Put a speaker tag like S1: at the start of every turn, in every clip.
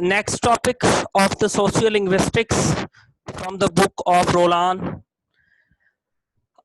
S1: next topic of the sociolinguistics from the book of Roland.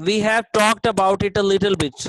S1: we have talked about it a little bit.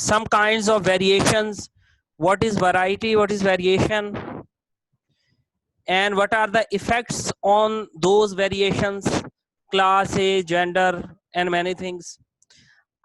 S1: some kinds of variations, what is variety, what is variation, and what are the effects on those variations, class, age, gender and many things.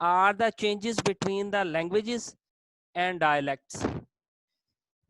S1: are the changes between the languages and dialects.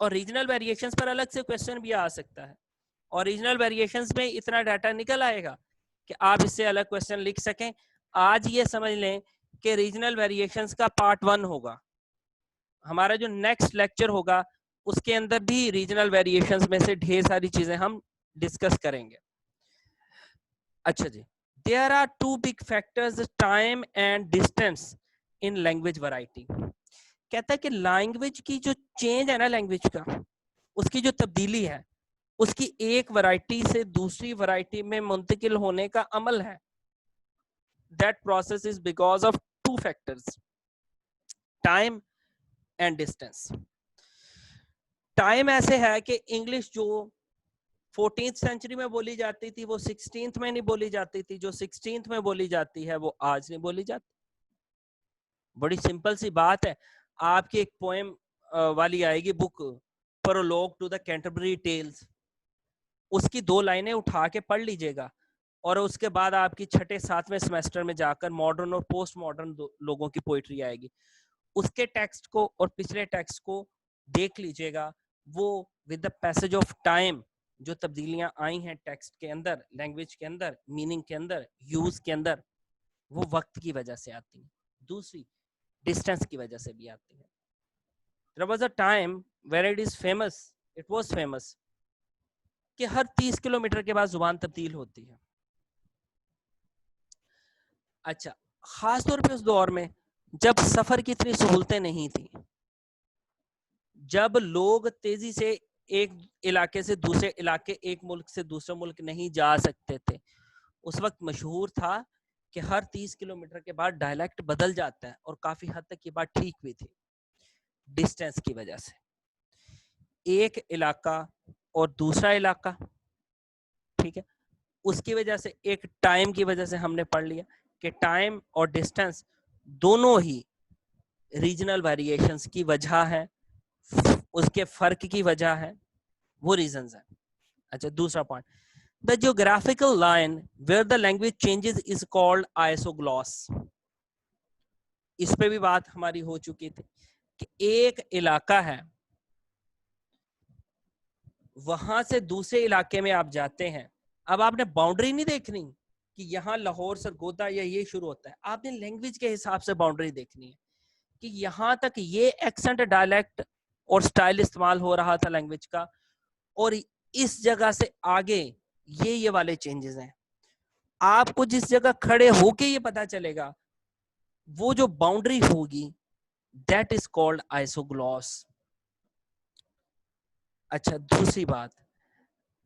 S1: اور regional variations پر الگ سے question بھی آ سکتا ہے, اور regional variations میں اتنا data نکل آئے گا کہ آپ اس سے الگ کویشچن لکھ سکیں. آج یہ سمجھ لیں کہ ریجنل ویریشنز کا پارٹ 1 ہوگا. ہمارا جو نیکسٹ لیکچر ہوگا اس کے اندر بھی ریجنل ویریشنز میں سے ڈھیر ساری چیزیں ہم ڈسکس کریں گے. اچھا جی, there are two big factors, time and distance in language variety. کہتا ہے کہ لینگویج کی جو چینج ہے نا, لینگویج کا اس کی جو تبدیلی ہے, اس کی ایک ورائٹی سے دوسری ورائٹی میں منتقل ہونے کا عمل ہے. That process is because of two factors, time and distance. Time ایسے ہے کہ انگلش جو 14th سینچری میں بولی جاتی تھی وہ 16th میں نہیں بولی جاتی تھی, جو 16th میں بولی جاتی ہے وہ آج نہیں بولی جاتی. بڑی سمپل سی بات ہے. آپ کی ایک پوئم والی آئے گی book, prologue to the Canterbury Tales, اس کی 2 لائنیں اٹھا کے پڑھ لیجئے گا, اور اس کے بعد آپ کی 6 7ویں سیمسٹر میں جا کر ماڈرن اور پوسٹ ماڈرن لوگوں کی پوئٹری آئے گی. اس کے ٹیکسٹ کو اور پچھلے ٹیکسٹ کو دیکھ لیجئے گا, وہ with the passage of time جو تبدیلیاں آئی ہیں ٹیکسٹ کے اندر, لینگویج کے اندر, میننگ کے اندر, یوز کے اندر, وہ وقت کی وجہ سے آتی ہیں. دوسری ڈسٹینس کی وجہ سے بھی آتی ہیں. There was a time where it is famous, it was famous کہ ہر 30 کلومیٹر کے بعد زبان تبدیل ہوتی ہے. اچھا, خاص طور پہ اس دور میں جب سفر کی اتنی سہولتیں نہیں تھیں, جب لوگ تیزی سے ایک علاقے سے دوسرے علاقے, ایک ملک سے دوسرے ملک نہیں جا سکتے تھے, اس وقت مشہور تھا کہ ہر 30 کلومیٹر کے بعد ڈائلیکٹ بدل جاتا ہے, اور کافی حد تک یہ بات ٹھیک بھی تھی ڈسٹینس کی وجہ سے. ایک علاقہ اور دوسرا علاقہ, ٹھیک ہے, اس کی وجہ سے, ایک ٹائم کی وجہ سے ہم نے پڑھ لیا کہ ٹائم اور ڈسٹینس دونوں ہی ریجنل ویریشنز کی وجہ ہے, اس کے فرق کی وجہ ہے, وہ ریزنز ہیں. اچھا, دوسرا point, the geographical line where the language changes is called isogloss. اس پہ بھی بات ہماری ہو چکی تھی کہ ایک علاقہ ہے, وہاں سے دوسرے علاقے میں آپ جاتے ہیں, اب آپ نے باؤنڈری نہیں دیکھنی کہ یہاں لاہور سرگودا یا یہ شروع ہوتا ہے, آپ نے لینگویج کے حساب سے باؤنڈری دیکھنی ہے کہ یہاں تک یہ ایکسنٹ, ڈائلیکٹ اور سٹائل استعمال ہو رہا تھا لینگویج کا, اور اس جگہ سے آگے یہ والے چینجز ہیں. آپ کو جس جگہ کھڑے ہو کے یہ پتا چلے گا, وہ جو باؤنڈری ہوگی that is called isogloss. اچھا, دوسری بات,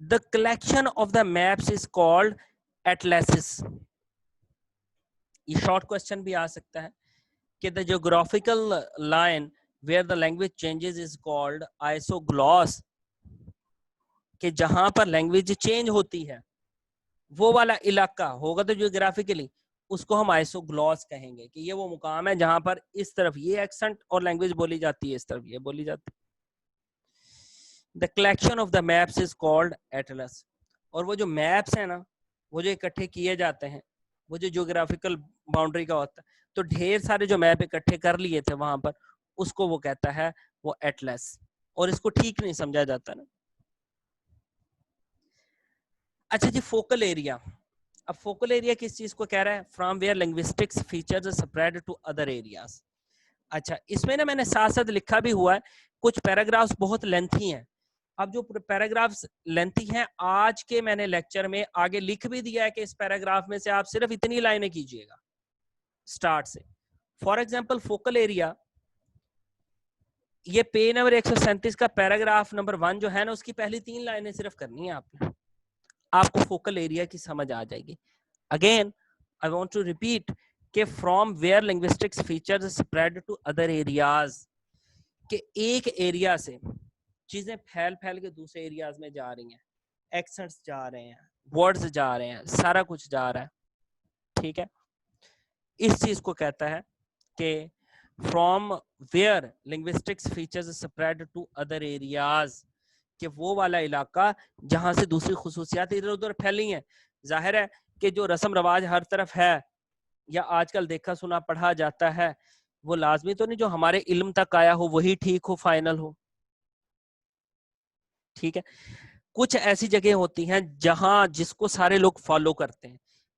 S1: the collection of the maps is called atlases. یہ شارٹ کوسچن بھی آ سکتا ہے کہ the geographical line where the language changes is called isogloss, کہ جہاں پر لینگویج چینج ہوتی ہے وہ والا علاقہ ہوگا تو جیوگرافیکلی اس کو ہم آئسوگلوس کہیں گے کہ یہ وہ مقام ہے جہاں پر اس طرف یہ ایکسنٹ اور لینگویج بولی جاتی ہے, اس طرف یہ بولی جاتی ہے. The collection of the maps is called atlas. اور وہ جو میپس ہیں نا, وہ جو اکٹھے کیے جاتے ہیں, وہ جو جیوگرافیکل باؤنڈری کا ہوتا ہے, تو ڈھیر سارے جو میپ اکٹھے کر لیے تھے وہاں پر, اس کو وہ کہتا ہے وہ ایٹلس, اور اس کو ٹھیک نہیں سمجھا جاتا نا. اچھا جی, فوکل ایریا. اب فوکل ایریا کس چیز کو کہہ رہا ہے؟ From where linguistics features spread to other areas. اچھا, اس میں نا میں نے ساتھ ساتھ لکھا بھی ہوا ہے, کچھ پیراگرافس بہت لینتھی ہیں. اب جو پیراگرافس لینتھی ہیں, آج کے میں نے لیکچر میں آگے لکھ بھی دیا ہے کہ اس پیراگراف میں سے آپ صرف اتنی لائنیں کیجئے گا سٹارٹ سے. فار ایگزامپل فوکل ایریا, یہ پیج نمبر 137 کا پیراگراف نمبر 1 جو ہے نا, اس کی پہلی 3 لائنیں صرف کرنی ہیں آپ نے, آپ کو فوکل ایریا کی سمجھ آ جائے گی. Again I want to repeat کہ from where linguistics features spread to other areas, کہ ایک ایریا سے چیزیں پھیل پھیل کے دوسرے ایریاز میں جا رہی ہیں, ایکسنٹس جا رہے ہیں, ورڈز جا رہے ہیں, سارا کچھ جا رہا ہے. ٹھیک ہے, اس چیز کو کہتا ہے کہ from where linguistics features spread to other areas, کہ وہ والا علاقہ جہاں سے دوسری خصوصیات ادھر ادھر پھیلی ہیں. ظاہر ہے کہ جو رسم رواج ہر طرف ہے یا آج کل دیکھا سنا پڑھا جاتا ہے, وہ لازمی تو نہیں جو ہمارے علم تک آیا ہو وہی ٹھیک ہو, فائنل ہو. ٹھیک ہے. کچھ ایسی جگہ ہوتی ہیں جہاں جس کو سارے لوگ فالو کرتے ہیں,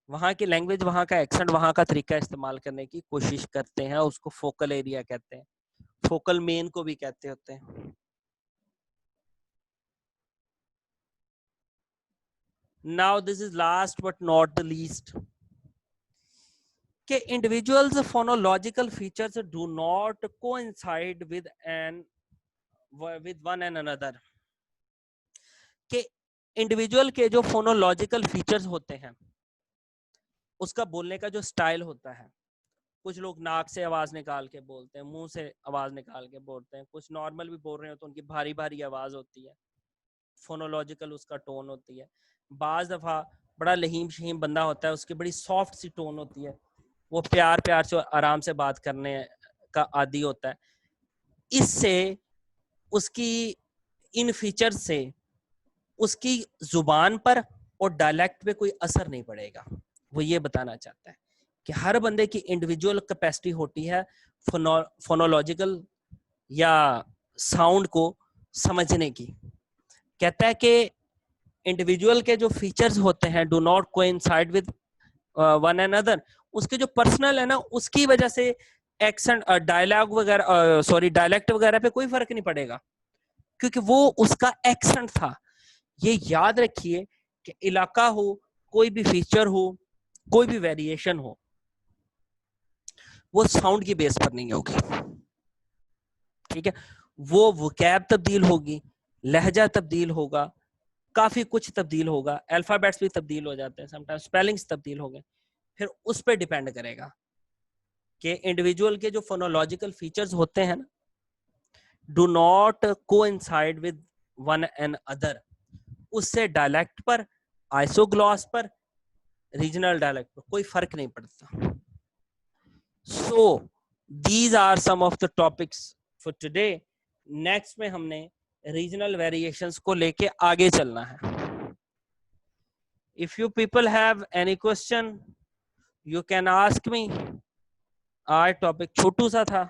S1: وہاں کی لینگویج, وہاں کا ایکسنٹ, وہاں کا طریقہ استعمال کرنے کی کوشش کرتے ہیں, اس کو فوکل ایریا کہتے ہیں, فوکل مین کو بھی کہتے ہوتے ہیں. Now this is last but not the least, کہ individuals phonological features do not coincide with one and another. کہ انڈیویجول کے جو فونولوجیکل فیچرز ہوتے ہیں, اس کا بولنے کا جو سٹائل ہوتا ہے, کچھ لوگ ناک سے آواز نکال کے بولتے ہیں, منہ سے آواز نکال کے بولتے ہیں, کچھ نارمل بھی بول رہے ہیں تو ان کی بھاری بھاری آواز ہوتی ہے, فونولوجیکل اس کا ٹون ہوتی ہے. بعض دفعہ بڑا لہیم شہیم بندہ ہوتا ہے, اس کی بڑی سافٹ سی ٹون ہوتی ہے, وہ پیار پیار سے آرام سے بات کرنے کا عادی ہوتا ہے. اس سے اس کی ان فیچر سے اس کی زبان پر اور ڈائلیکٹ پہ کوئی اثر نہیں پڑے گا. وہ یہ بتانا چاہتا ہے کہ ہر بندے کی انڈیویجول کیپیسٹی ہوتی ہے فونولوجیکل یا ساؤنڈ کو سمجھنے کی. کہتا ہے کہ انڈیویجول کے جو فیچرز ہوتے ہیں do not coincide with one and other, اس کے جو پرسنل ہے نا, اس کی وجہ سے ایکسنٹ ڈائلاگ وغیرہ ڈائلیکٹ وغیرہ پہ کوئی فرق نہیں پڑے گا, کیونکہ وہ اس کا ایکسنٹ تھا. یہ یاد رکھیے کہ علاقہ ہو, کوئی بھی فیچر ہو, کوئی بھی ویریشن ہو, وہ ساؤنڈ کی بیس پر نہیں ہوگی. ٹھیک ہے, وہ وکیب تبدیل ہوگی, لہجہ تبدیل ہوگا, کافی کچھ تبدیل ہوگا, الفابیٹس بھی تبدیل ہو جاتے ہیں, سم ٹائم اسپیلنگس تبدیل ہو گئے. پھر اس پہ ڈیپینڈ کرے گا کہ انڈیویجول کے جو فونولوجیکل فیچرز ہوتے ہیں نا, do not coincide with one and other, اس سے ڈائلیکٹ پر, آئسوگلاس پر, ریجنل ڈائلیکٹ پر کوئی فرق نہیں پڑتا. So these are some of the topics for today. Next میں ہم نے ریجنل ویریشنز کو لے کے آگے چلنا ہے. If you people have any question, you can ask me. آج ٹاپک چھوٹو سا تھا,